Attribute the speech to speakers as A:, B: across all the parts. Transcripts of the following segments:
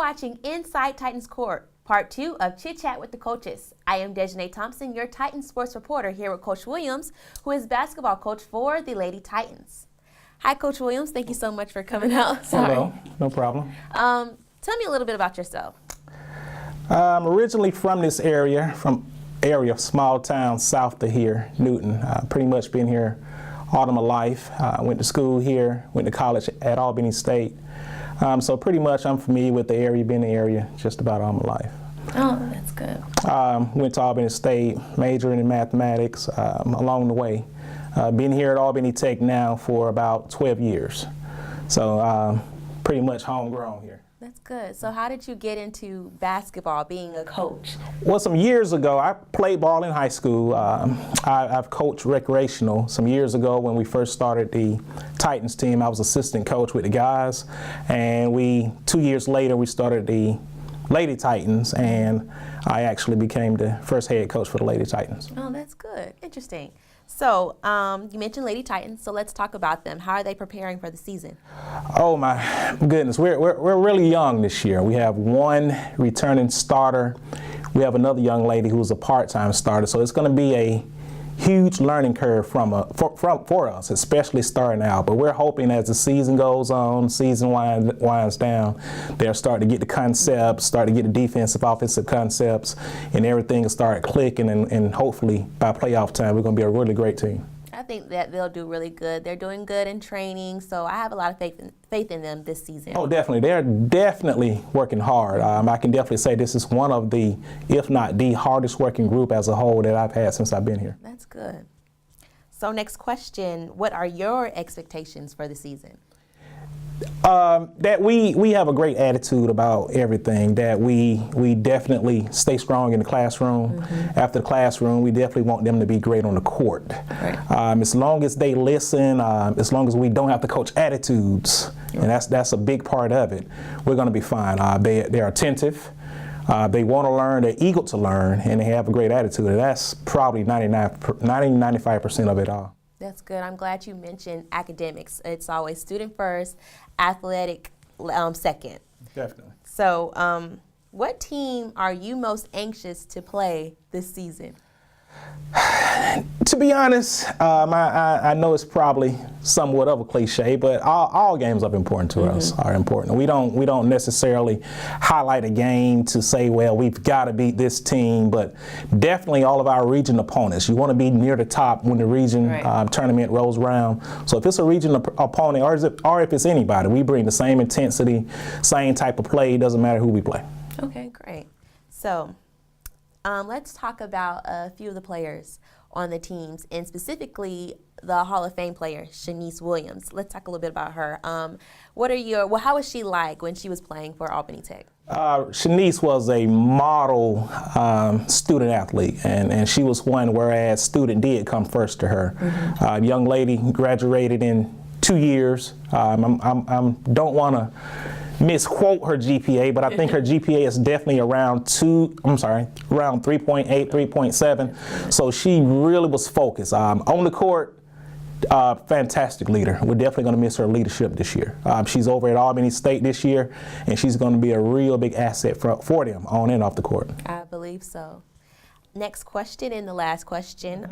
A: watching Inside Titans Court, Part 2 of Chit Chat with the Coaches. I am Dejanay Thompson, your Titans sports reporter, here with Coach Williams, who is basketball coach for the Lady Titans. Hi, Coach Williams. Thank you so much for coming out.
B: Hello. No problem.
A: Tell me a little bit about yourself.
B: I'm originally from this area, small town south of here, Newton. Pretty much been here all of my life. Went to school here, went to college at Albany State. So pretty much I'm familiar with the area, been in the area just about all my life.
A: Oh, that's good.
B: Went to Albany State, majoring in mathematics along the way. Been here at Albany Tech now for about 12 years. So pretty much homegrown here.
A: That's good. So how did you get into basketball, being a coach?
B: Well, some years ago, I played ball in high school. I've coached recreational. Some years ago when we first started the Titans team, I was assistant coach with the guys. And 2 years later, we started the Lady Titans, and I actually became the first head coach for the Lady Titans.
A: Oh, that's good. Interesting. So you mentioned Lady Titans, so let's talk about them. How are they preparing for the season? Oh
B: my goodness, we're really young this year. We have one returning starter. We have another young lady who's a part-time starter. So it's going to be a huge learning curve for us, especially starting out. But we're hoping as the season goes on, season winds down, they'll start to get the concepts, start to get the defensive, offensive concepts, and everything will start clicking. And hopefully by playoff time, we're going to be a really great team.
A: I think that they'll do really good. They're doing good in training, so I have a lot of faith in them this season.
B: Oh, definitely. They're definitely working hard. I can definitely say this is one of the, if not the hardest working group as a whole that I've had since I've been here.
A: That's good. So next question, what are your expectations for the season?
B: That we have a great attitude about everything, that we definitely stay strong in the classroom. Mm-hmm. After the classroom, we definitely want them to be great on the court. Right. As long as they listen, as long as we don't have to coach attitudes, and that's a big part of it, we're going to be fine. They're attentive, they want to learn, they're eager to learn, and they have a great attitude. And that's probably 95% of it all.
A: That's good. I'm glad you mentioned academics. It's always student first, athletic second.
B: Definitely.
A: So what team are you most anxious to play this season?
B: To be honest, I know it's probably somewhat of a cliche, but all games are important to us. Are important. We don't necessarily highlight a game to say, well, we've got to beat this team, but definitely all of our region opponents. You want to be near the top when the region tournament rolls around. So if it's a region opponent, or if it's anybody, we bring the same intensity, same type of play. It doesn't matter who we play.
A: Okay, great. So let's talk about a few of the players on the teams, and specifically the Hall of Fame player, Kenneth Williams. Let's talk a little bit about her. How was she like when she was playing for Albany Tech?
B: Kenneth was a model student athlete, and she was one whereas student did come first to her. Mm-hmm. Young lady graduated in 2 years. I don't want to misquote her GPA, but I think her GPA is definitely around 3.8, 3.7. So she really was focused. On the court, fantastic leader. We're definitely going to miss her leadership this year. She's over at Albany State this year, and she's going to be a real big asset for them on and off the court.
A: I believe so. Next question and the last question.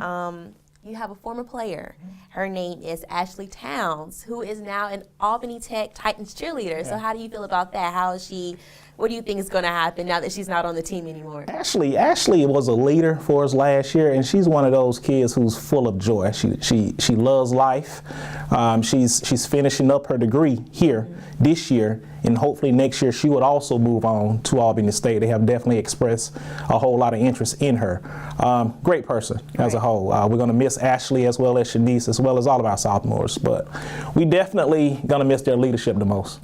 A: You have a former player. Her name is Ashley Towns, who is now an Albany Tech Titans cheerleader. Yeah. So how do you feel about that? How is she? What do you think is going to happen now that she's not on the team anymore?
B: Ashley was a leader for us last year, and she's one of those kids who's full of joy. She loves life. She's finishing up her degree here this year, and hopefully next year she would also move on to Albany State. They have definitely expressed a whole lot of interest in her. Great person as a whole. We're going to miss Ashley as well as Shanice, as well as all of our sophomores, but we definitely going to miss their leadership the most.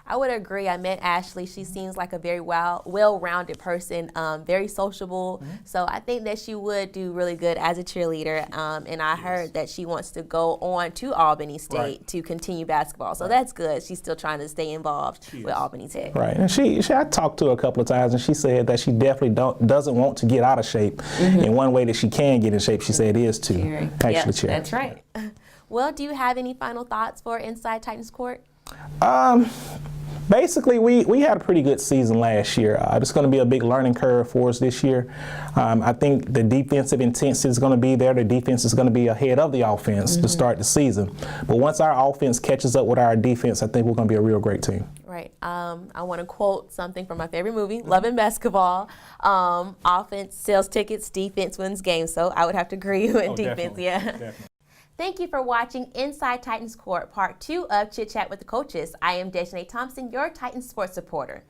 A: I would agree. I met Ashley. She seems like a very well-rounded person, very sociable. Mm-hmm. So I think that she would do really good as a cheerleader. And I heard that she wants to go on to Albany State to continue basketball. So that's good. She's still trying to stay involved with Albany Tech.
B: Right. And I talked to her a couple of times, and she said that she definitely doesn't want to get out of shape. Mm-hmm. And one way that she can get in shape, she said, is to actually cheer.
A: That's right. Well, do you have any final thoughts for Inside Titans Court?
B: Basically, we had a pretty good season last year. It's going to be a big learning curve for us this year. I think the defensive intensity is going to be there. The defense is going to be ahead of the offense to start the season. But once our offense catches up with our defense, I think we're going to be a real great team.
A: Right. I want to quote something from my favorite movie, Love and Basketball. Offense sells tickets, defense wins games. So I would have to agree with defense.
B: Definitely.
A: Yeah.
B: Definitely.
A: Thank you for watching Inside Titans Court, Part 2 of Chit Chat with the Coaches. I am Dejanay Thompson, your Titans sports reporter.